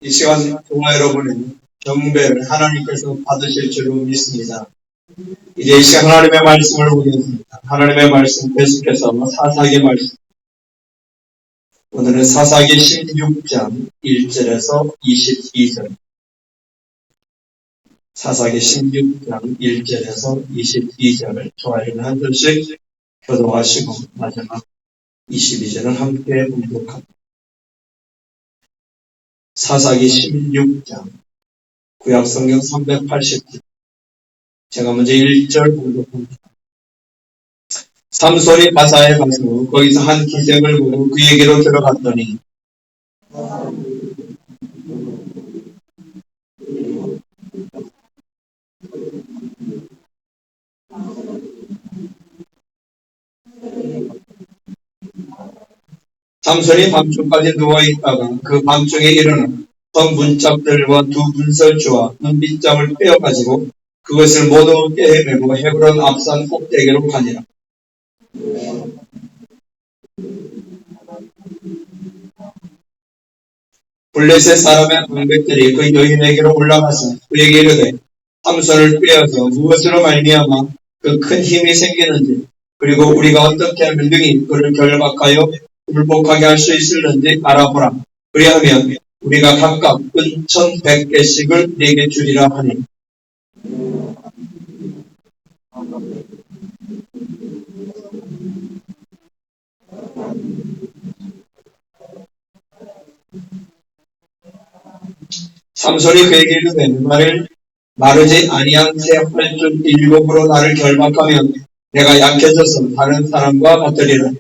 이 시간 저와 여러분은 경배를 하나님께서 받으실 줄로 믿습니다. 이제 이 시간 하나님의 말씀을 보겠습니다. 하나님의 말씀 계속해서 사사기 말씀. 오늘은 사사기 16장 1절에서 22절. 사사기 16장 1절에서 22절을 좋아요는 한 절씩 교독하시고 마지막 22절은 함께 봉독합니다. 사사기 16장 구약성경 380쪽. 제가 먼저 1절 봉독합니다. 삼손이 바사에 가서 거기서 한 기생을 보고 그에게로 들어갔더니 삼손이 밤중까지 누워있다가 그 밤중에 일어나 문짝들과 두 문설주와 은빗장을 빼어가지고 그것을 모두 꿰매고 헤브론 앞산 꼭대기로 가니라. 블레셋 사람의 방백들이 그 여인에게로 올라가서 그에게 이르되 삼손을 빼어서 무엇으로 말미암아 그 큰 힘이 생기는지 그리고 우리가 어떻게 하면 능히 그를 결박하여 굴복하게 할 수 있을는지 알아보라. 그리하면 우리가 각각 은 1,100개씩을 네게 주리라 하니. 삼손이 그에게 이르되 말을 마르지 아니한 새 활줄 7으로 나를 결박하면 내가 약해져서 다른 사람과 같으리라.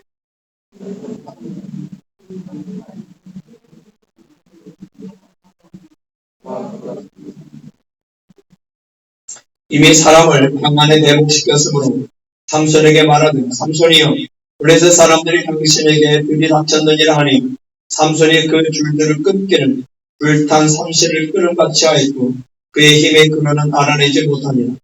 이미 사람을 방 안에 대목시켰으므로 삼손에게 말하되 삼손이여 블레셋 사람들이 당신에게 들이닥쳤느니라 하니 삼손이 그 줄들을 끊기는 불탄 삼실을 끄름같이 하였고 그의 힘의 근원은 알아내지 못하니라.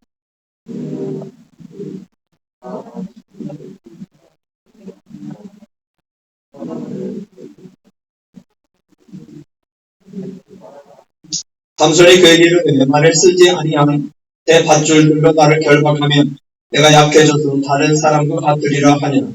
삼손이 그에게 이르되 말을 쓰지 아니하는 내 밧줄들로 나를 결박하면 내가 약해져서 다른 사람과 같으리라 하니라.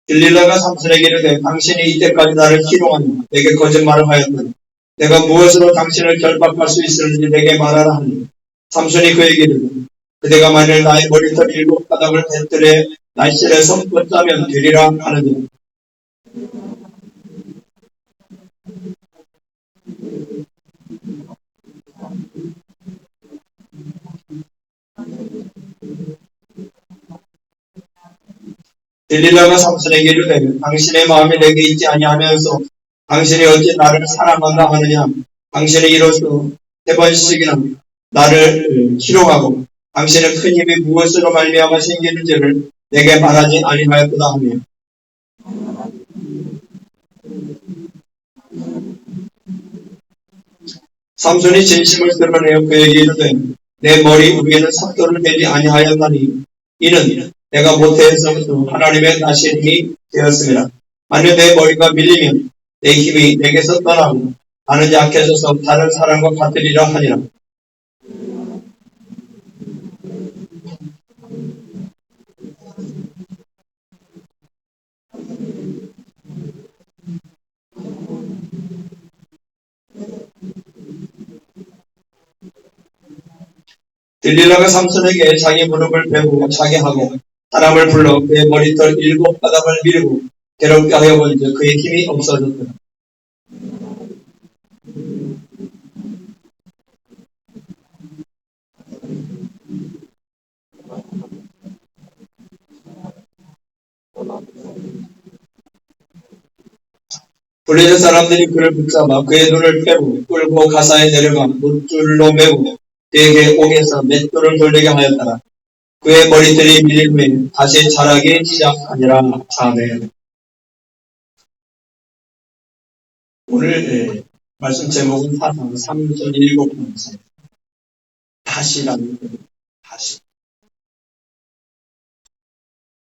들릴라가 삼손에게 이르되 당신이 이때까지 나를 희롱하며 내게 거짓말을 하였더니 내가 무엇으로 당신을 결박할 수 있을는지 내게 말하라 하니 삼손이 그에게 이르되 그대가 만일 나의 머리털 7가닥을 뱃들에 날실에 손끝 짜면 되리라 하느니라. 들릴라가 삼손에게 이르되 당신의 마음이 내게 있지 아니하면서 당신이 어찌 나를 사랑한다 하느냐. 당신이 이로써 3번씩이나 나를 희롱하고 당신의 큰 힘이 무엇으로 말미암아 생기는지를 내게 말하지 아니하였구나 하며. 삼손이 진심을 드러내어 그에게 이르되 내 머리 위에는 삭도를 대지 아니하였나니 이는 내가 모태에서부터 하나님의 나시림이 되었습니다. 만일 내 머리가 밀리면 내 힘이 내게서 떠나고 나는 약해져서 다른 사람과 같으리라 하니라. 들릴라가 삼손에게 자기 무릎을 베고 자게 하고 사람을 불러 그의 머리털 7가닥을 밀고 괴롭게 하여 본즉 그의 힘이 없어졌더라. 블레셋 사람들이 그를 붙잡아 그의 눈을 빼고 끌고 가사에 내려가 못줄로 매고 그에게 옥에서 맷돌을 돌리게 하였더라. 그의 머리털이 밀린 후에 다시 자라기 시작하니라. 아멘. 오늘 말씀 제목은 사상 3전 7번째 다시라는 거예요. 다시.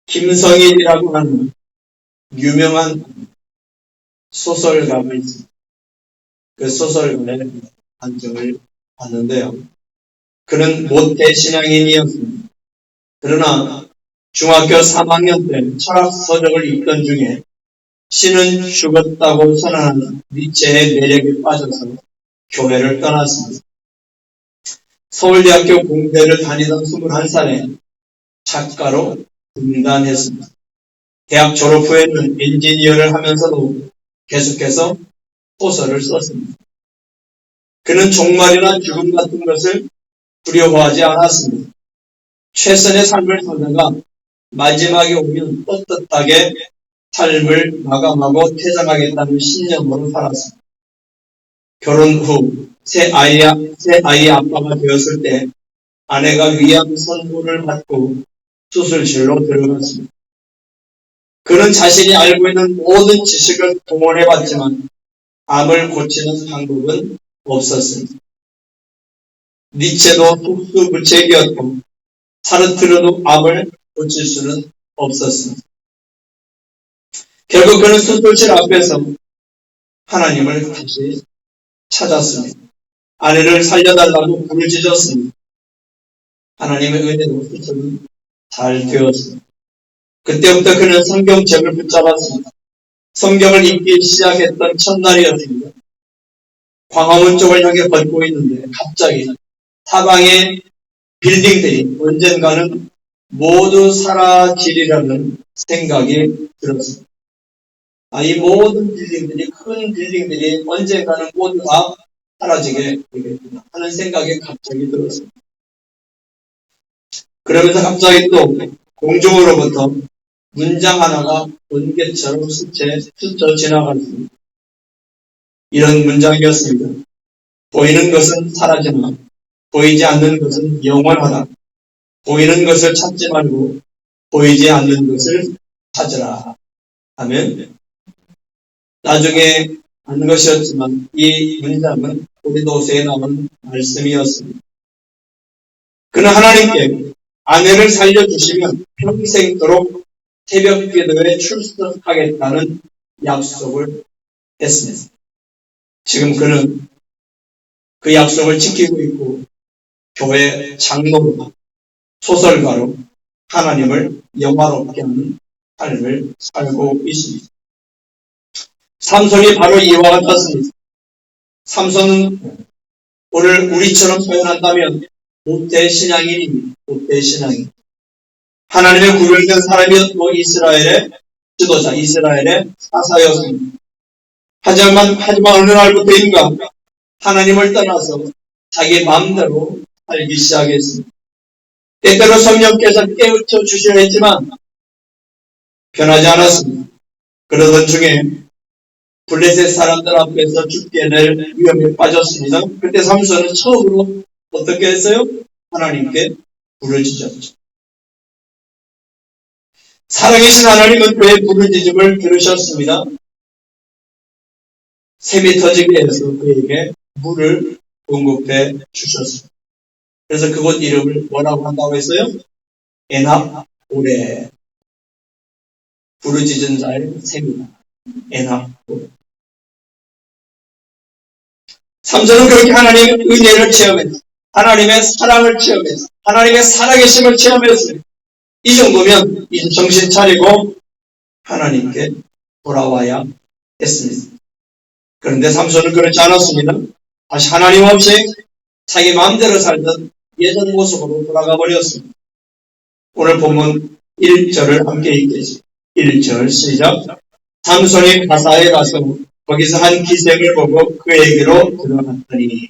김성일이라고 하는 유명한 소설가가 있습니다. 그 소설가의 한정을 봤는데요. 그는 모태신앙인이었습니다. 그러나 중학교 3학년 때 철학서적을 읽던 중에 신은 죽었다고 선언하는 니체의 매력에 빠져서 교회를 떠났습니다. 서울대학교 공대를 다니던 21살에 작가로 등단했습니다. 대학 졸업 후에는 엔지니어를 하면서도 계속해서 소설을 썼습니다. 그는 종말이나 죽음 같은 것을 두려워하지 않았습니다. 최선의 삶을 살다가 마지막에 오면 떳떳하게 삶을 마감하고 퇴장하겠다는 신념으로 살았습니다. 결혼 후 새 아이의 아빠가 되었을 때 아내가 위암 선고를 받고 수술실로 들어갔습니다. 그는 자신이 알고 있는 모든 지식을 동원해봤지만 암을 고치는 방법은 없었습니다. 니체도 속수무책이었고 사르트르도 암을 고칠 수는 없었습니다. 결국 그는 수술실 앞에서 하나님을 다시 찾았습니다. 아내를 살려달라고 부르짖었습니다. 하나님의 은혜로 수술은 잘 되었습니다. 그때부터 그는 성경책을 붙잡았습니다. 성경을 읽기 시작했던 첫날이었습니다. 광화문 쪽을 향해 걷고 있는데 갑자기 사방의 빌딩들이 언젠가는 모두 사라지리라는 생각이 들었습니다. 이 모든 빌딩들이, 큰 빌딩들이 언젠가는 모두 다 사라지게 되겠구나 하는 생각이 갑자기 들었습니다. 그러면서 갑자기 또 공중으로부터 문장 하나가 번개처럼 스쳐 지나갔습니다. 이런 문장이었습니다. 보이는 것은 사라지나 보이지 않는 것은 영원하다. 보이는 것을 찾지 말고 보이지 않는 것을 찾으라 하면, 나중에 안 것이었지만 이 문장은 고린도서에 나온 말씀이었습니다. 그는 하나님께 아내를 살려주시면 평생도록 새벽 기도에 출석하겠다는 약속을 했습니다. 지금 그는 그 약속을 지키고 있고 교회 장로로, 소설가로 하나님을 영화롭게 하는 삶을 살고 있습니다. 삼손이 바로 이와 같았습니다. 삼손은 오늘 우리처럼 표현한다면 모태신앙인입니다. 모태신앙인. 하나님의 구별된 사람이었고 이스라엘의 지도자, 이스라엘의 사사였습니다. 하지만 어느 날부터인가 하나님을 떠나서 자기 마음대로 살기 시작했습니다. 때때로 성령께서 깨우쳐 주셔야 했지만 변하지 않았습니다. 그러던 중에 블레셋 사람들 앞에서 죽게 될 위험에 빠졌습니다. 그때 삼손은 처음으로 어떻게 했어요? 하나님께 부르짖었죠. 살아계신 하나님은 그의 부르짖음을 들으셨습니다. 샘이 터지게 해서 그에게 물을 공급해 주셨습니다. 그래서 그곳 이름을 뭐라고 한다고 했어요? 에낙오레. 부르짖은 자의 샘이다. 에낙오레. 삼손은 그렇게 하나님의 은혜를 체험했어요. 하나님의 사랑을 체험했어요. 하나님의 살아계심을 체험했어요. 이 정도면 이제 정신 차리고 하나님께 돌아와야 했습니다. 그런데 삼손은 그렇지 않았습니다. 다시 하나님 없이 자기 마음대로 살던 예전 모습으로 돌아가 버렸습니다. 오늘 본문 1절을 함께 읽겠습니다. 1절 시작. 삼손이 가사에 가서 거기서 한 기생을 보고 그에게로 들어갔더니,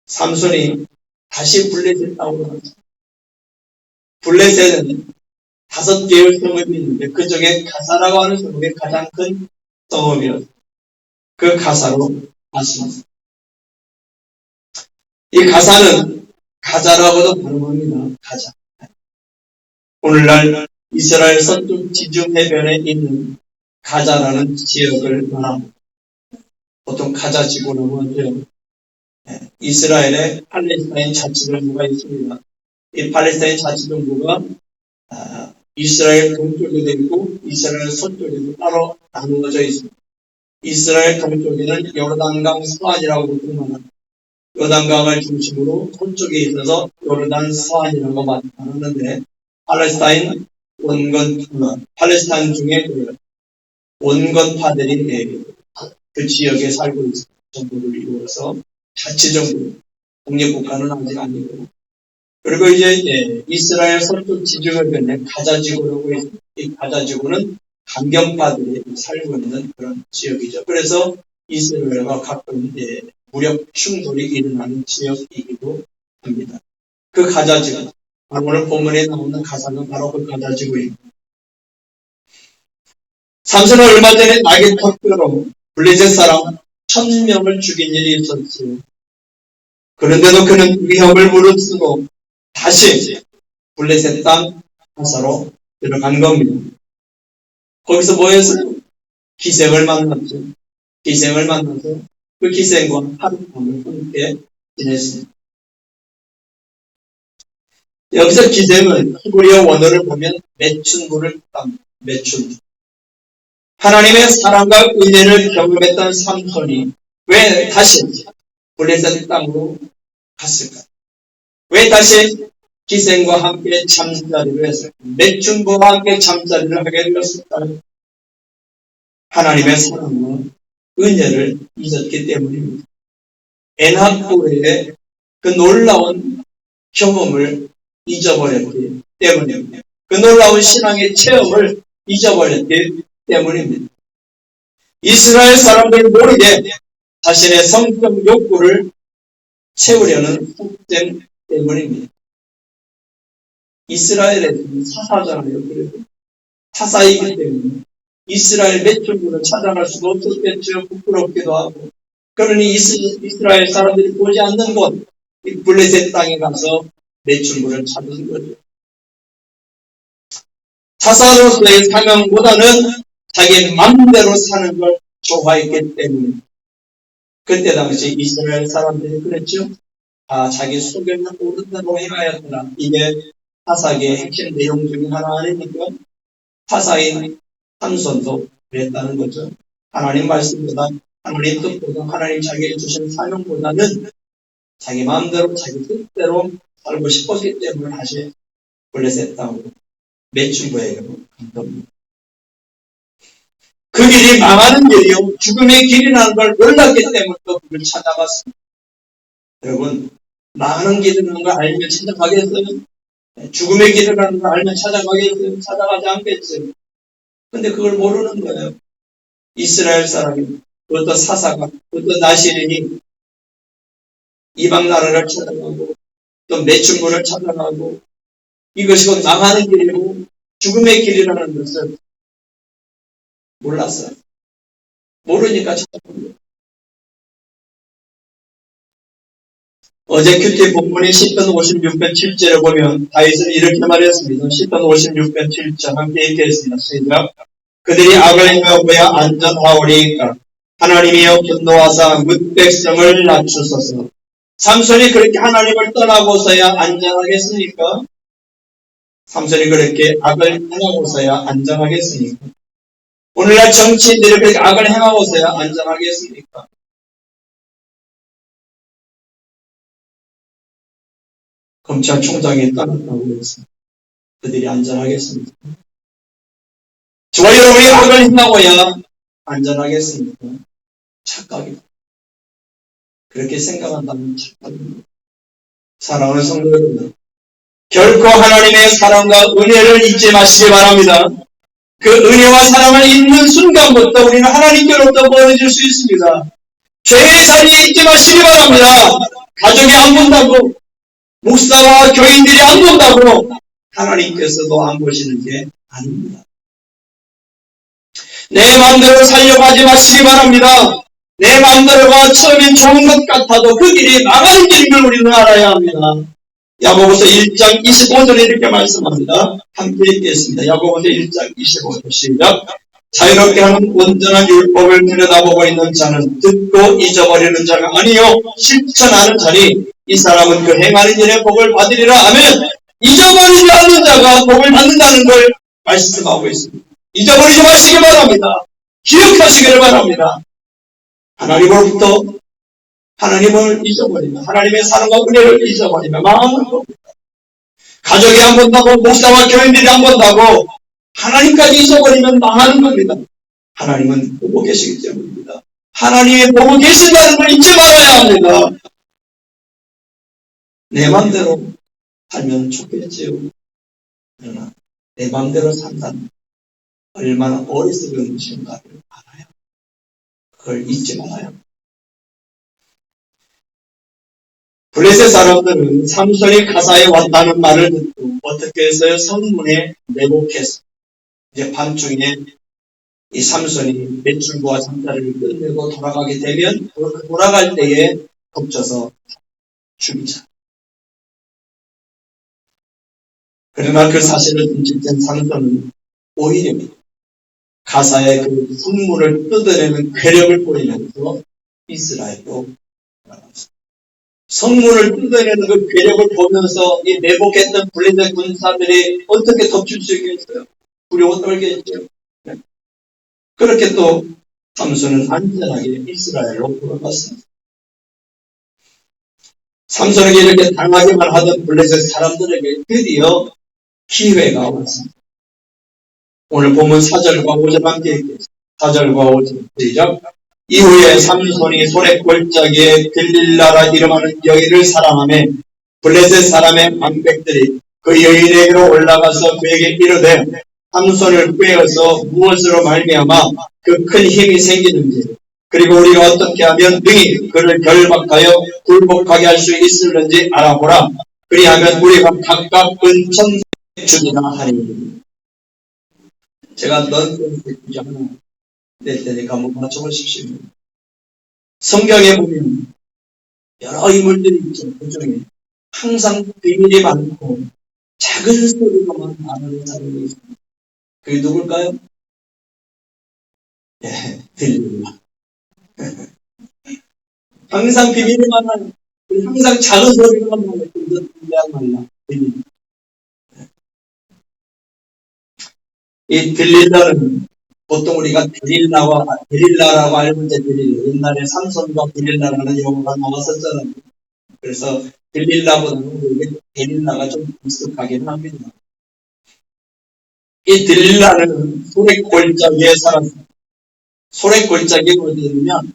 삼손이 다시 블레셋 땅으로 갔습니다. 블레셋은 5개의 성읍이 있는데 그 중에 가사라고 하는 성읍이 가장 큰 성읍이었습니다. 그 가사로 갔습니다. 이 가사는 가자라고도 발음합니다. 가자. 오늘날 이스라엘 서쪽 지중 해변에 있는 가자라는 지역을 말합니다. 보통 가자 지구라고 하죠. 이스라엘의 팔레스타인 자치정부가 있습니다. 이 팔레스타인 자치정부가 이스라엘 동쪽에도 있고 이스라엘 서쪽에도 따로 나누어져 있습니다. 이스라엘 동쪽에는 요르단강 서안이라고 보통 말합니다. 요르단강을 중심으로 서쪽에 있어서 요르단 서안이라고 말하는데, 팔레스타인 중에 온건파들이 그 지역에 살고 있습니다. 정부를 이루어서 자치정부, 독립국가는 아직 아니고. 그리고 이제 이스라엘 서쪽 지중해변에 가자지구라고 있습니다. 이 가자지구는 강경파들이 살고 있는 그런 지역이죠. 그래서 이스라엘과 가끔 무력 충돌이 일어나는 지역이기도 합니다. 그 가자지구, 오늘 본문에 나오는 가사는 바로 그 가자지구입니다. 삼손은 얼마 전에 낙인 턱뼈로 블레셋 사람 1000명을 죽인 일이 있었지요. 그런데도 그는 위협을 무릅쓰고 다시 블레셋 땅 하사로 들어간 겁니다. 거기서 뭐 했어요? 기생을 만났죠. 기생을 만나서 그 기생과 하룻밤을 함께 지냈습니다. 여기서 기생은 히브리어 원어를 보면 매춘부를 뜻합니다. 매춘부. 하나님의 사랑과 은혜를 경험했던 삼손이 왜 다시 블레셋 땅으로 갔을까? 왜 다시 기생과 함께 잠자리를 했을까? 매춘부와 함께 잠자리를 하게 되었을까요? 하나님의 사랑과 은혜를 잊었기 때문입니다. 엔합고레의 그 놀라운 경험을 잊어버렸기 때문입니다. 그 놀라운 신앙의 체험을 잊어버렸기 때문입니다. 이스라엘 사람들 모르게 자신의 성적 욕구를 채우려는 속셈 때문입니다. 이스라엘에서는 사사잖아요. 그래도 사사이기 때문에 이스라엘 매춘부를 찾아갈 수도 없었겠죠. 부끄럽기도 하고. 그러니 이스라엘 사람들이 보지 않는 곳, 이 블레셋 땅에 가서 매춘부를 찾은 거죠. 사사로서의 사명보다는 자기 맘대로 사는 걸 좋아했기 때문에 그때 당시 이스라엘 사람들이 그랬죠. 자기 소견을 옳은 대로 행하였구나. 이게 사사기의 핵심 내용 중에 하나 아닙니까? 사사인 삼손도 그랬다는 거죠. 하나님 말씀보다, 하나님 뜻보다, 하나님 자기에게 주신 사명보다는 자기 마음대로, 자기 뜻대로 살고 싶었기 때문에 다시 블레셋 땅으로 매춘부에게로 간 겁니다. 그 길이 망하는 길이요, 죽음의 길이라는 걸 몰랐기 때문에 또 그걸 찾아갔습니다. 여러분, 망하는 길이라는 걸 알면 찾아가겠어요? 죽음의 길이라는 걸 알면 찾아가겠어요? 찾아가지 않겠어요? 근데 그걸 모르는 거예요. 이스라엘 사람이, 그것도 사사가, 그것도 나시린이 이방 나라를 찾아가고 또 매춘부를 찾아가고 이것이 곧 망하는 길이고 죽음의 길이라는 것을 몰랐어요. 모르니까 찾아간 거예요. 어제 큐티 본문의 10편 56편 7절을 보면 다윗은 이렇게 말했습니다. 10편 56편 7절 함께 읽겠습니다. 시작. 그들이 악을 행하고야 안전하오리이까 하나님이여 분노하사 뭇백성을 낮추소서. 삼손이 그렇게 하나님을 떠나고서야 안전하겠습니까? 삼손이 그렇게 악을 행하고서야 안전하겠습니까? 오늘날 정치인들이 그렇게 악을 행하고서야 안전하겠습니까? 검찰총장이 떠났다고 해서 그들이 안전하겠습니까? 저와 여러분이 악을 행하고야 안전하겠습니까? 착각입니다. 그렇게 생각한다면 착각입니다. 사랑하는 성도 여러분, 결코 하나님의 사랑과 은혜를 잊지 마시기 바랍니다. 그 은혜와 사랑을 잊는 순간부터 우리는 하나님께로부터 멀어질 수 있습니다. 죄의 자리에 잊지 마시기 바랍니다. 가족이 안 본다고, 목사와 교인들이 안 본다고 하나님께서도 안 보시는 게 아닙니다. 내 마음대로 살려고 하지 마시기 바랍니다. 내 마음대로가 처음엔 좋은 것 같아도 그 길이 망하는 길인 걸 우리는 알아야 합니다. 야고보서 1장 25절에 이렇게 말씀합니다. 함께 읽겠습니다. 야고보서 1장 25절 시작. 자유롭게 하는 온전한 율법을 들여다보고 있는 자는 듣고 잊어버리는 자가 아니요 실천하는 자니 이 사람은 그 행하는 일의 복을 받으리라 하면 잊어버리지 않는 자가 복을 받는다는 걸 말씀하고 있습니다. 잊어버리지 마시기 바랍니다. 기억하시기를 바랍니다. 하나님으로부터 하나님을 잊어버리면 하나님의 사랑과 은혜를 잊어버리면 망하는 겁니다. 가족이 안 본다고 목사와 교인들이 안 본다고 하나님까지 잊어버리면 망하는 겁니다. 하나님은 보고 계시기 때문입니다. 하나님이 보고 계신다는 걸 잊지 말아야 합니다. 내 맘대로 살면 좋겠지요. 그러나 내 맘대로 산다는 얼마나 어리석은 것인가를 알아요. 그걸 잊지 말아요. 블레셋 사람들은 삼손이 가사에 왔다는 말을 듣고 어떻게 했어요? 성문에 내복했어요. 이제 밤중에 이 삼손이 매출과 장사를 끝내고 돌아가게 되면 돌아갈 때에 덮쳐서 죽이자. 그러나 그 사실을 인식된 삼손은 오히려 가사의 그 성문을 뜯어내는 괴력을 보이면서 이스라엘로 돌아갔습니다. 성문을 뜯어내는 그 괴력을 보면서 이 매복했던 블레셋 군사들이 어떻게 덮칠 수 있겠어요? 두려워 떨겠죠. 그렇게 또 삼손은 안전하게 이스라엘로 돌아갔습니다. 삼손에게 이렇게 당하기만 하던 블레셋 사람들에게 드디어 기회가 왔습니다. 오늘 보면 4절과 5절 함께 읽겠습니다. 4절과 5절 시작. 이후에 삼손이 소래골짜기에 들릴라라 이름하는 여인을 사랑하며 블레셋 사람의 방백들이 그 여인에게로 올라가서 그에게 이르되 삼손을 꿰어서 무엇으로 말미암아 그 큰 힘이 생기는지 그리고 우리가 어떻게 하면 능히 그를 결박하여 굴복하게 할 수 있을는지 알아보라. 그리하면 우리가 각각 은천 주기나 하니. 제가 넌센스 퀴즈 하나 낼 테니까 한번 맞춰보십시오. 성경에 보면 여러 인물들이 있죠. 그 중에 항상 비밀이 많고 작은 소리로만 말하는 사람이 있습니다. 그게 누굴까요? 예, 들릴라. 항상 비밀이 많아요. 항상 작은 소리로만 말해요. 들릴라. 이 들릴라는 보통 우리가 드릴라라고 알고 이제 드릴라. 옛날에 삼손과 드릴라라는 용어가 나왔었잖아요. 그래서 드릴라보다는 데릴라가 좀 익숙하긴 합니다. 이 드릴라는 소래골짜기에 살았습니다. 소래골짜기가 어디 있냐면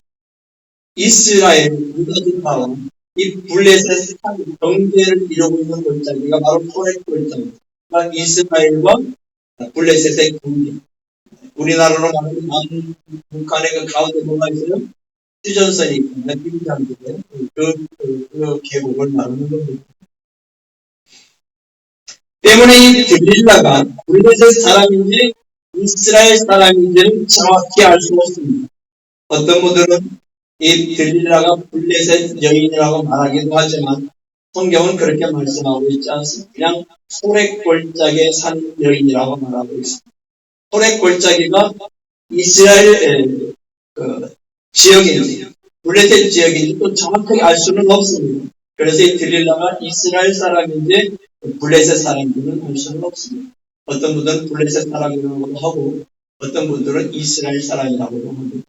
이스라엘 유다지파와 이 블레셋 경계를 이루고 있는 골짜기가 바로 소래골짜기. 그러니까 이스라엘과 블레셋의 경계. 우리나라로 말하면 북한의 그 가운데 뭐가 있어요? 휴전선이 있거든요. 그 계곡을 말하는 겁니다. 때문에 이 들릴라가 블레셋 사람인지 이스라엘 사람인지는 정확히 알 수 없습니다. 어떤 분들은 이 들릴라가 블레셋 여인이라고 말하기도 하지만 성경은 그렇게 말씀하고 있지 않습니다. 그냥 소래골짜기에 산 여인이라고 말하고 있습니다. 소래골짜기가 이스라엘 지역인지 블레셋 지역인지 또 정확하게 알 수는 없습니다. 그래서 이 들릴라가 이스라엘 사람인지 블레셋 사람인지는 알 수는 없습니다. 어떤 분들은 블레셋 사람이라고 하고 어떤 분들은 이스라엘 사람이라고도 합니다.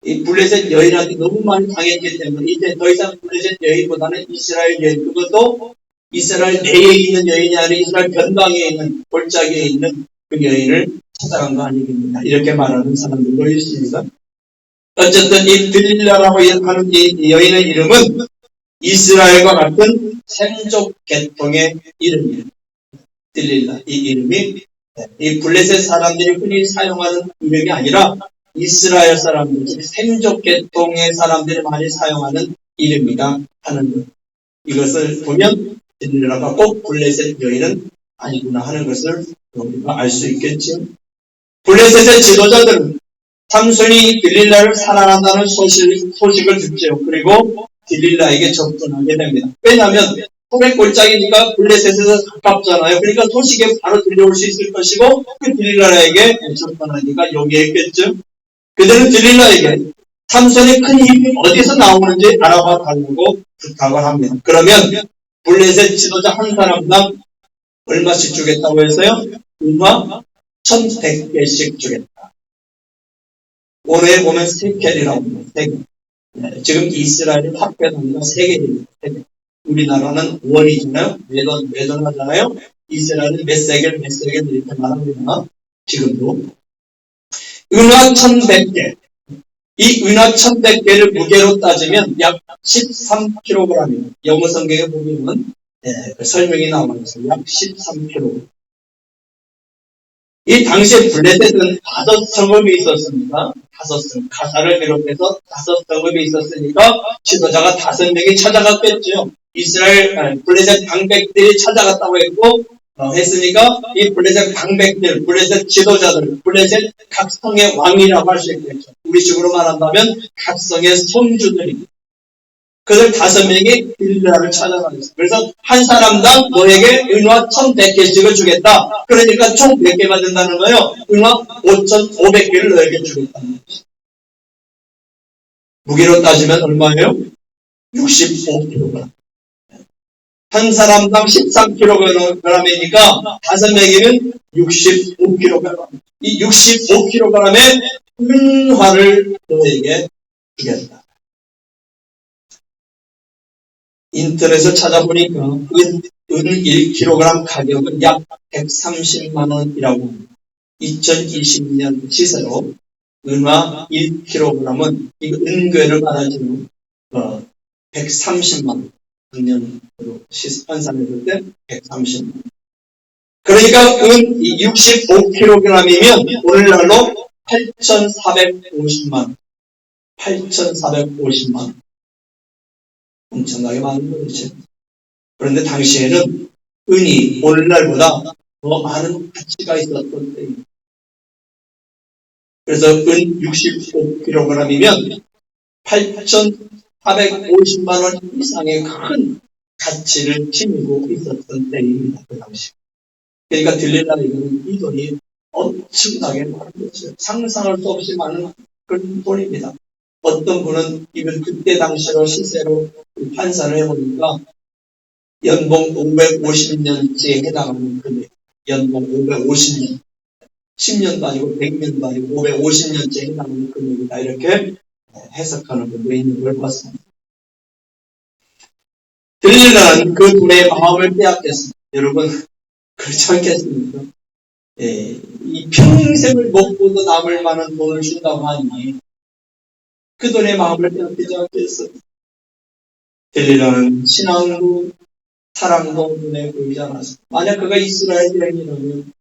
이 블레셋 여인한테 너무 많이 당했기 때문에 이제 더 이상 블레셋 여인보다는 이스라엘 여인, 그것도 이스라엘 내에 있는 여인이 아니라 이스라엘 변방에 있는 골짜기에 있는 그 여인을 찾아간 거 아니겠습니까? 이렇게 말하는 사람들도 있습니다. 어쨌든 이 들릴라라고 하는 이 여인의 이름은 이스라엘과 같은 샘족 계통의 이름이에요. 들릴라. 이 이름이 이 블레셋 사람들이 흔히 사용하는 이름이 아니라 이스라엘 사람들, 즉 샘족 계통의 사람들이 많이 사용하는 이름이다 하는 것. 이것을 보면 들릴라가 꼭 블레셋 여인은 아니구나 하는 것을 우리가 알 수 있겠죠. 블레셋의 지도자들은 삼손이 들릴라를 사랑한다는 소식을 듣죠. 그리고 들릴라에게 접근하게 됩니다. 왜냐하면 소래골짜기니까 블레셋에서 가깝잖아요. 그러니까 소식에 바로 들려올 수 있을 것이고 그 들릴라에게 접근하니까 용이했겠죠. 그들은 들릴라에게 삼손의 큰 힘이 어디서 나오는지 알아봐 달라고 부탁을 합니다. 그러면 블레셋 지도자 한 사람당 얼마씩 주겠다고 해서요? 은화 1,100개씩 주겠다. 원어에 보면 세켈이라고 합니다. 세켈. 지금 이스라엘이 합계 단위가 세겔입니다. 우리나라는 원이잖아요. 매돈 하잖아요. 이스라엘은 몇 세겔 이렇게 말합니다. 지금도. 은화 1,100개. 이 은화 1,100개를 무게로 따지면 약 13kg입니다. 영어 성경에 보면 그 설명이 나와 있어요. 약 13kg. 이 당시에 블레셋은 5성읍이 있었습니다. 5성읍. 가사를 비롯해서 5성읍이 있었으니까 지도자가 5명이 찾아갔겠죠. 이스라엘 블레셋 방백들이 찾아갔다고 했고 했으니까 이 블레셋 방백들, 블레셋 지도자들, 블레셋 각성의 왕이라고 할 수 있겠죠. 우리식으로 말한다면 각성의 손주들입니다. 그들 5명이 빌라를 찾아가겠어요. 그래서 한 사람당 너에게 은화 1,100개씩을 주겠다. 그러니까 총 100개가 된다는 거예요. 은화 5,500개를 너에게 주겠다는 것이죠. 무게로 따지면 얼마예요? 65kg. 한 사람당 13kg이니까 5명이면 65kg. 이 65kg의 은화를 너에게 주겠다. 인터넷을 찾아보니까 은 1kg 가격은 약 130만 원이라고 합니다. 2022년 시세로 은화 1kg은 이 은괴를 말하지만 130만 원. 작년으로 환산했을 때 130만 원. 그러니까 은 65kg이면 오늘날로 8,450만 원. 8,450만 원. 엄청나게 많은 거죠. 그런데 당시에는 은이 오늘날보다 더 많은 가치가 있었던 때입니다. 그래서 은 65kg이면 8,450만 원 이상의 큰 가치를 지니고 있었던 때입니다. 그 당시. 그러니까 들릴라에게는 이 돈이 엄청나게 많은 거죠. 상상할 수 없이 많은 그런 돈입니다. 어떤 분은 이번 그때 당시로 시세로 환산을 해보니까 연봉 550년째에 해당하는 금액, 연봉 550년, 10년도 아니고 100년도 아니고 550년째에 해당하는 금액이다. 이렇게 해석하는 분도 있는 걸 봤습니다. 들릴라는 그 돈의 마음을 빼앗겼습니다. 여러분 그렇지 않겠습니까? 이 평생을 먹고도 남을 만한 돈을 준다고 하니 그 돈의 마음을 빼앗기지 않겠어요. 들릴라는 신앙도 사랑도 눈에 보이지 않았습니다. 만약 그가 이스라엘 여인이라면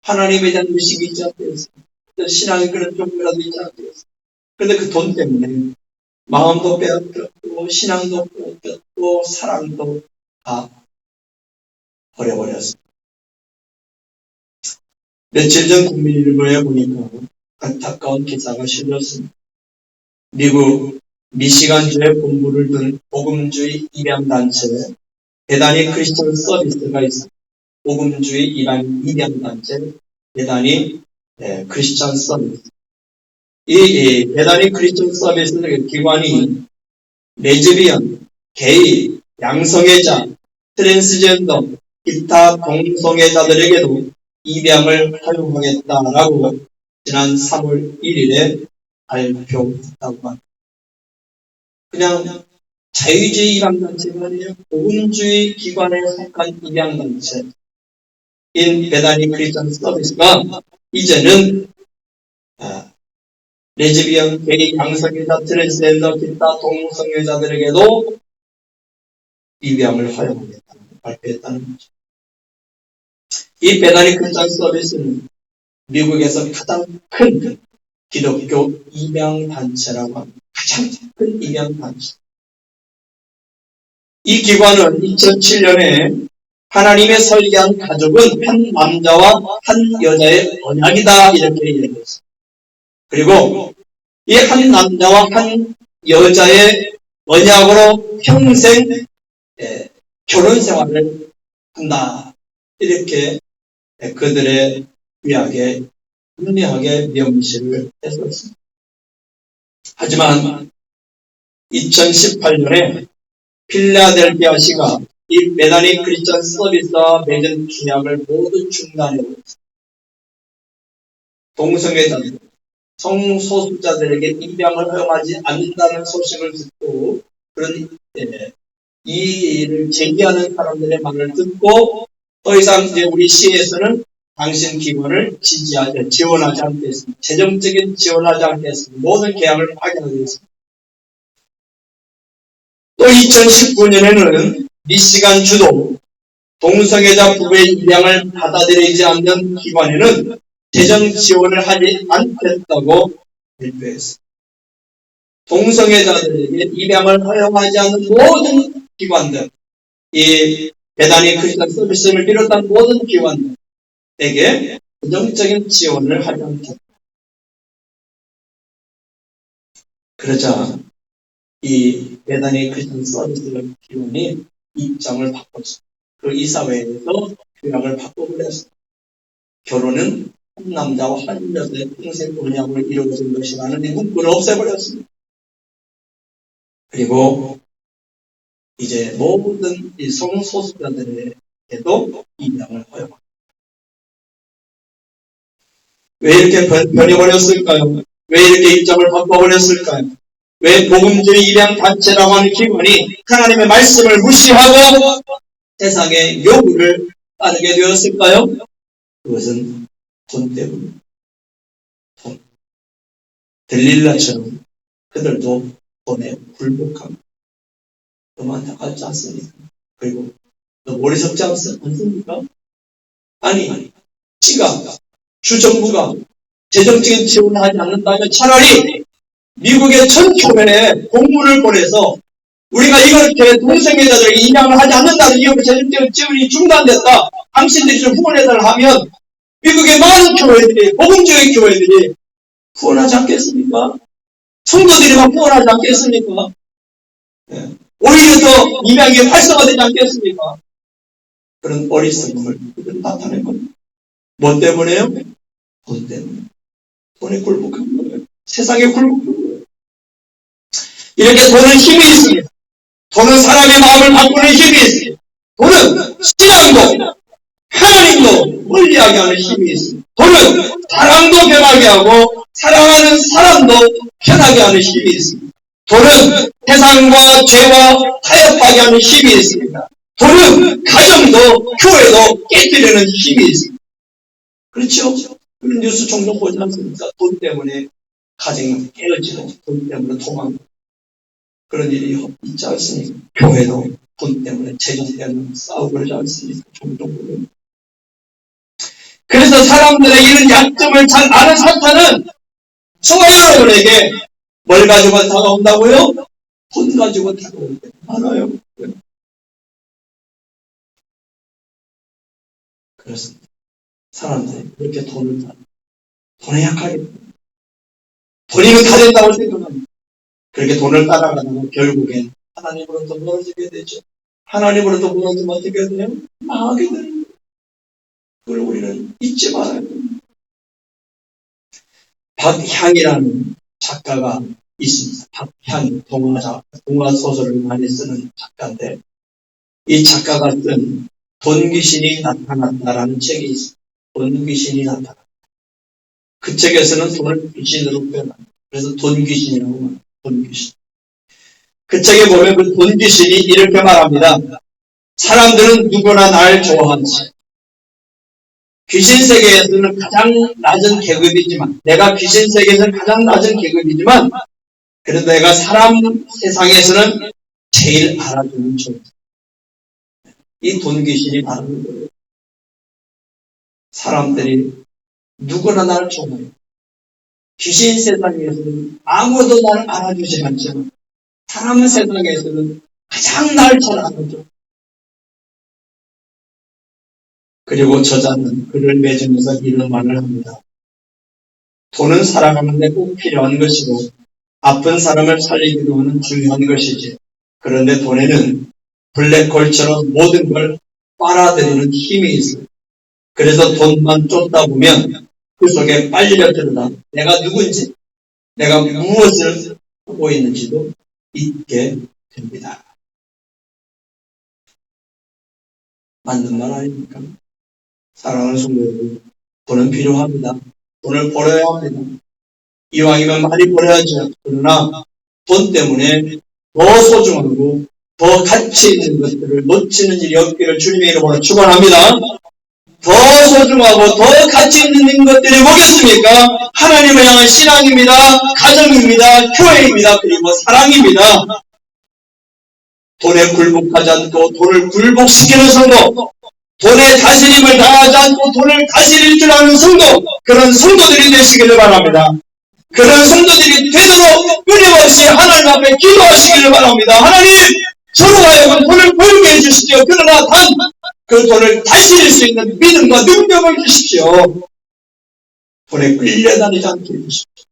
하나님에 대한 의식이 있지 않겠습니까? 신앙이 그런 조금이라도 있지 않겠습니까? 그런데 그 돈 때문에 마음도 빼앗겼고 신앙도 빼앗겼고 사랑도 다 버려버렸습니다. 며칠 전 국민일보에 보니까 안타까운 기사가 실렸습니다. 미국 미시간주에 본부를 둔 복음주의 입양단체 베다니 크리스천 서비스가 있습니다. 복음주의 입양단체 베다니 크리스천 서비스. 이 베다니 크리스천 서비스 기관이 레즈비언, 게이, 양성애자, 트랜스젠더, 기타 동성애자들에게도 입양을 허용하겠다라고 지난 3월 1일에 발표했다고 합니다. 그냥 자유주의 입양단체가 아니에요. 복음주의 기관에 속한 입양단체인 베다니 크리스천 서비스가 이제는 레즈비언, 게이, 양성애자, 트랜스젠더, 기타 동성애자들에게도 입양을 허용하겠다고 발표했다는 거죠. 이 베다니 크리스천 서비스는 미국에서 가장 큰 기독교 입양단체라고 합니다. 가장 큰 입양단체. 이 기관은 2007년에 하나님의 설계한 가족은 한 남자와 한 여자의 언약이다 이렇게 얘기했습니다. 그리고 이 한 남자와 한 여자의 언약으로 평생 결혼 생활을 한다. 이렇게 그들의 구약에 분명하게 명시를 했었습니다. 하지만 2018년에 필라델피아시가 이 베다니 크리스천 서비스와 맺은 계약을 모두 중단해버렸습니다. 동성애자들, 성소수자들에게 입양을 허용하지 않는다는 소식을 듣고 그런 이 일을 제기하는 사람들의 말을 듣고 더 이상 이제 우리 시에서는 당신 기관을 지원하지 않겠습니다. 재정적인 지원하지 않겠습니다. 모든 계약을 파기하겠습니다. 또 2019년에는 미시간 주도 동성애자 부부의 입양을 받아들이지 않는 기관에는 재정 지원을 하지 않겠다고 발표했습니다. 동성애자들에게 입양을 허용하지 않는 모든 기관들, 이 배단위 크리스천 서비스를 비롯한 모든 기관에게 부정적인 지원을 하지 않겠다. 그러자 이 배단위 크리스천 서비스 기관이 입장을 바꿨습니다. 그 이사회에서 규약을 바꿔버렸습니다. 결혼은 한 남자와 한 여자의 평생 언약으로 이루어진 것이라는 이 문구를 없애버렸습니다. 그리고 이제 모든 이 성소수자들에게도 입양을 허용합니다. 왜 이렇게 변해버렸을까요? 왜 이렇게 입장을 바꿔버렸을까요? 왜 복음주의 입양 단체라고 하는 기관이 하나님의 말씀을 무시하고 세상의 요구를 따르게 되었을까요? 그것은 돈 때문에. 돈. 들릴라처럼 그들도 돈에 굴복합니다. 너무 안타깝지 않습니까? 그리고 너무 어리석지 않습니까? 아니, 지가 주정부가 재정적인 지원을 하지 않는다면 차라리 미국의 전 교회에 공문을 보내서 우리가 이렇게 동성애자들에게 입양을 하지 않는다는 이유로 재정적인 지원이 중단됐다. 당신들이 좀 후원해달라 하면 미국의 많은 교회들이, 복음주의 교회들이 후원하지 않겠습니까? 성도들이 막 후원하지 않겠습니까? 네. 오히려 더 입양이 활성화되지 않겠습니까? 그런 어리석음을 나타낸 겁니다. 뭐 때문에요? 돈 때문에. 돈에 굴복한 거예요. 세상에 굴복한 거예요. 이렇게 돈은 힘이 있습니다. 돈은 사람의 마음을 바꾸는 힘이 있습니다. 돈은 신앙도 하나님도 멀리하게 하는 힘이 있습니다. 돈은 사랑도 변하게 하고 사랑하는 사람도 편하게 하는 힘이 있습니다. 돈은 세상과 죄와 타협하게 하는 힘이 있습니다. 돈은 가정도 교회도 깨뜨리는 힘이 있습니다. 그렇죠? 그런 뉴스 종종 보지 않습니까? 돈 때문에 가정이 깨어지고 돈 때문에 도망가고 그런 일이 있지 않습니까? 교회도 돈 때문에 재정 때문에 싸우고 그러지 않습니까? 종종 보면. 그래서 사람들의 이런 약점을 잘 아는 사탄은 저와 여러분에게 뭘 가지고 다가온다고요? 돈 가지고 다가올 때 많아요. 그렇습니다. 사람들이 그렇게 돈에 약하게 돈이면 다 된다고 생각합니다. 그렇게 돈을 따라가다가 결국엔 하나님으로부터 멀어지게 되죠. 하나님으로부터 멀어지면 어떻게 돼요? 망하게 되는 거예요. 그걸 우리는 잊지 말아야 됩니다. 박향이라는 작가가 있습니다. 박향, 동화소설을 많이 쓰는 작가인데 이 작가가 쓴 돈귀신이 나타났다라는 책이 있습니다. 돈귀신이 나타났다. 그 책에서는 돈을 귀신으로 표현합니다. 그래서 돈귀신이라고 말합니다. 돈귀신. 그 책에 보면 그 돈귀신이 이렇게 말합니다. 사람들은 누구나 날 좋아하지. 귀신 세계에서는 가장 낮은 계급이지만, 내가 귀신 세계에서는 가장 낮은 계급이지만, 그래도 내가 사람 세상에서는 제일 알아주는 존재. 이 돈귀신이 말하는 거예요. 사람들이 누구나 나를 좋아해요. 귀신 세상에서는 아무도 나를 알아주지 않지만, 사람 세상에서는 가장 나를 잘 알아줘. 그리고 저자는 글을 맺으면서 이런 말을 합니다. 돈은 살아가는 데 꼭 필요한 것이고 아픈 사람을 살리기도 하는 중요한 것이지. 그런데 돈에는 블랙홀처럼 모든 걸 빨아들이는 힘이 있어요. 그래서 돈만 쫓다 보면 그 속에 빨려 들어가 내가 누군지, 내가 무엇을 하고 있는지도 잊게 됩니다. 맞는 말 아닙니까? 사랑하는 성도 여러분, 돈은 필요합니다. 돈을 벌어야 합니다. 이왕이면 많이 벌어야죠. 그러나 돈 때문에 더 소중하고 더 가치 있는 것들을 놓치는 일이 없기를 주님의 이름으로 축원합니다. 더 소중하고 더 가치 있는 것들이 뭐겠습니까? 하나님을 향한 신앙입니다. 가정입니다. 교회입니다. 그리고 사랑입니다. 돈에 굴복하지 않고 돈을 굴복시키는 성도, 돈에 다스림을 당하지 않고 돈을 다스릴 줄 아는 성도, 그런 성도들이 되시기를 바랍니다. 그런 성도들이 되도록 끊임없이 하나님 앞에 기도하시기를 바랍니다. 하나님, 저로 하여금 돈을 벌게 해주십시오. 그러나 단 그 돈을 다스릴 수 있는 믿음과 능력을 주십시오. 돈에 끌려다니지 않게 해주십시오.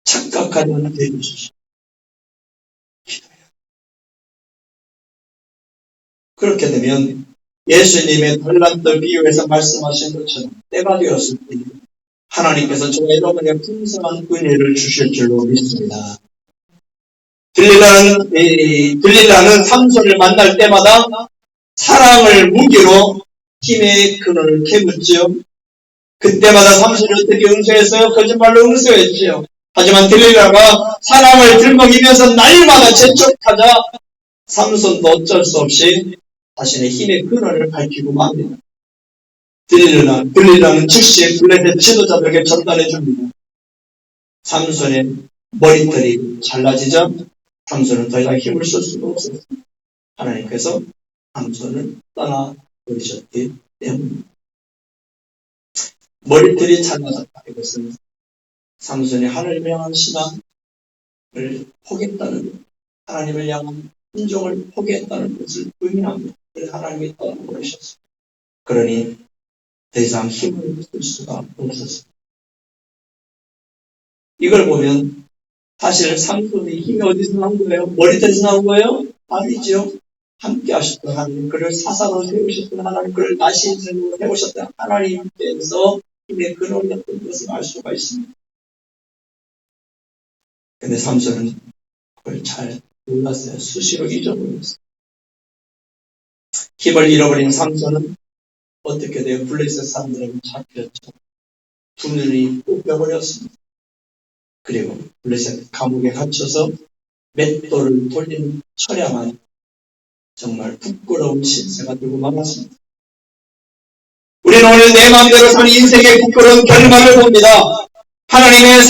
착각하지 않게 해주십시오. 그렇게 되면 예수님의 달란트 비유에서 말씀하신 것처럼 때가 되었을 때 하나님께서 저와 여러분에게 풍성한 은혜를 주실 줄로 믿습니다. 들릴라는 삼손을 만날 때마다 사랑을 무기로 힘의 근원을 캐묻지요. 그때마다 삼손이 어떻게 응수했어요? 거짓말로 응수했지요. 하지만 들릴라가 사랑을 들먹이면서 날마다 재촉하자 삼손도 어쩔 수 없이 자신의 힘의 근원을 밝히고 맙니다. 들릴라는 즉시 블레셋 지도자들에게 전달해 줍니다. 삼손의 머리털이 잘라지자 삼손은 더 이상 힘을 쓸 수가 없었습니다. 하나님께서 삼손을 떠나버리셨기 때문입니다. 머리털이 잘라졌다. 이것은 삼손이 하나님을 향한 신앙을 포기했다는, 하나님을 향한 인종을 포기했다는 것을 의미합니다. 그래서 하나님이 떠나버리셨습니다. 그러니 더 이상 힘을 쓸 수가 없었습니다. 이걸 보면 사실 삼손이 힘이 어디서 나온 거예요? 머리털에서 나온 거예요? 아니죠. 함께 하셨던 하나님, 그를 사사로 세우셨던 하나님, 그를 나시인으로 세우셨던 하나님께서 힘의 근원이었던 것을 알 수가 있습니다. 근데 삼손은 그걸 잘 몰랐어요. 수시로 잊어버렸어요. 힘을 잃어버린 삼손은 어떻게 돼요? 블레셋 사람들에게 잡혔죠. 두 눈이 뽑혀버렸습니다. 그리고 블레셋 감옥에 갇혀서 맷돌을 돌리는 처량한 정말 부끄러운 신세가 되고 말았습니다. 우리는 오늘 내 마음대로 사는 인생의 부끄러운 결말을 봅니다. 하나님의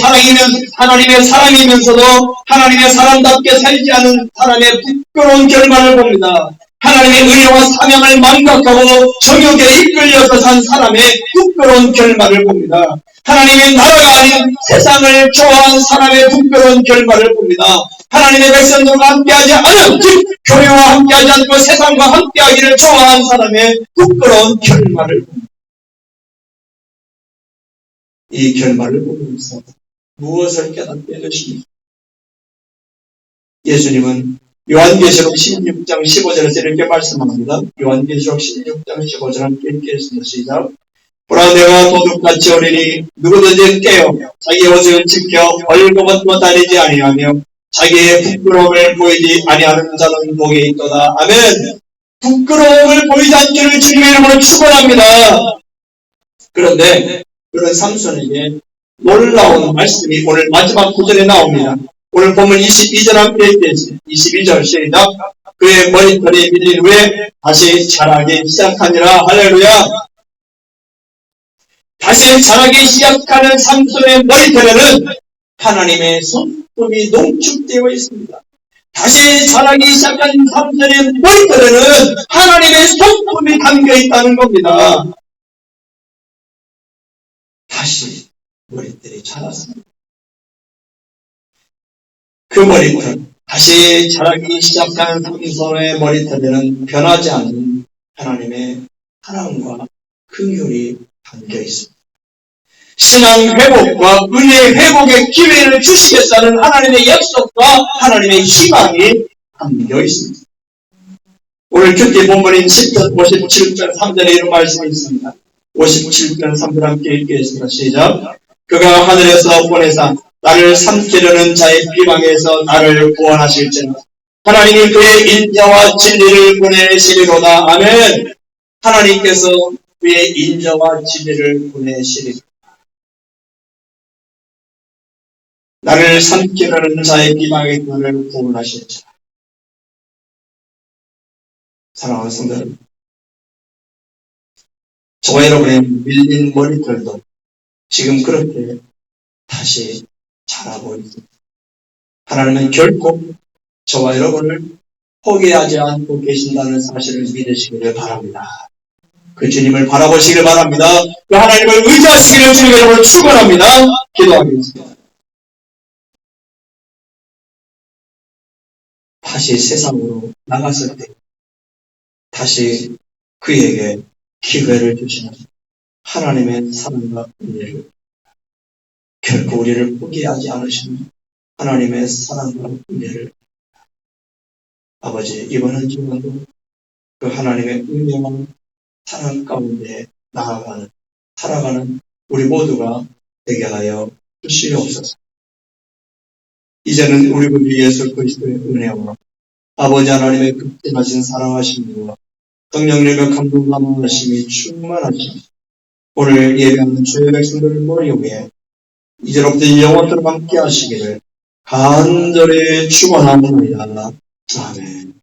사람이면서도 하나님의 사람답게 살지 않은 사람의 부끄러운 결말을 봅니다. 하나님의 의와 사명을 망각하고 정욕에 이끌려서 산 사람의 부끄러운 결말을 봅니다. 하나님의 나라가 아닌 세상을 좋아하는 사람의 부끄러운 결말을 봅니다. 하나님의 백성들과 함께하지 않은, 즉 교회와 함께하지 않고 세상과 함께하기를 좋아하는 사람의 부끄러운 결말을 봅니다. 이 결말을 보면서 무엇을 깨닫게 되십니까? 예수님은 요한계시록 16장 15절에서 이렇게 말씀합니다. 요한계시록 16장 15절 함께 읽겠습니다. 시작. 보라, 내가 도둑같이 오리니 누구든지 깨어 자기 옷을 지켜 벌거벗고 다니지 아니하며 자기의 부끄러움을 보이지 아니하는 자는 복이 있도다. 아멘. 부끄러움을 보이지 않기를 주님의 이름으로 축원합니다. 그런데 그런 삼손에게 놀라운 말씀이 오늘 마지막 구절에 나옵니다. 오늘 보면 22절 함께 읽겠습니다. 22절 시작. 그의 머리털이 밀린 후에 다시 자라기 시작하니라. 할렐루야. 다시 자라기 시작하는 삼손의 머리털에는 하나님의 성품이 농축되어 있습니다. 다시 자라기 시작한 삼손의 머리털에는 하나님의 성품이 담겨 있다는 겁니다. 다시 머리털이 자랐습니다. 그 머리털, 다시 자라기 시작한 삼손의 머리털에는 변하지 않는 하나님의 사랑과 긍휼이 담겨 있습니다. 신앙 회복과 은혜 회복의 기회를 주시겠다는 하나님의 약속과 하나님의 희망이 담겨 있습니다. 오늘 큐티 본문인 10편 57편 3절에 이런 말씀이 있습니다. 57편 3절 함께 읽겠습니다. 시작. 그가 하늘에서 보내사 나를 삼키려는 자의 비방에서 나를 구원하실지라. 하나님이 그의 인자와 진리를 보내시리로다. 아멘. 하나님께서 그의 인자와 진리를 보내시리로다. 나를 삼키려는 자의 비방에서 나를 구원하실지라. 사랑하는 성도 여러분, 저와 여러분의 밀린 머리털도 지금 그렇게 다시 자라고 있습니다. 하나님은 결코 저와 여러분을 포기하지 않고 계신다는 사실을 믿으시기를 바랍니다. 그 주님을 바라보시길 바랍니다. 그 하나님을 의지하시기를 주님의 이름으로 축원합니다. 기도하겠습니다. 다시 세상으로 나갔을 때 다시 그에게 기회를 주시는 하나님의 사랑과 은혜를 결코 우리를 포기하지 않으시는 하나님의 사랑과 은혜를 아버지 이번 한 주간도 그 하나님의 은혜와 사랑 가운데 나아가는 살아가는 우리 모두가 되게 하여 주시옵소서. 이제는 우리 구 예수 그리스도의 은혜와 아버지 하나님의 극진하신 사랑하심과 성령님의 감동 감화하심이 충만하신 오늘 예배하는 주의 백성들 머리 위에 이제로부터 영원토록 함께 하시기를 간절히 축원합니다. 아멘.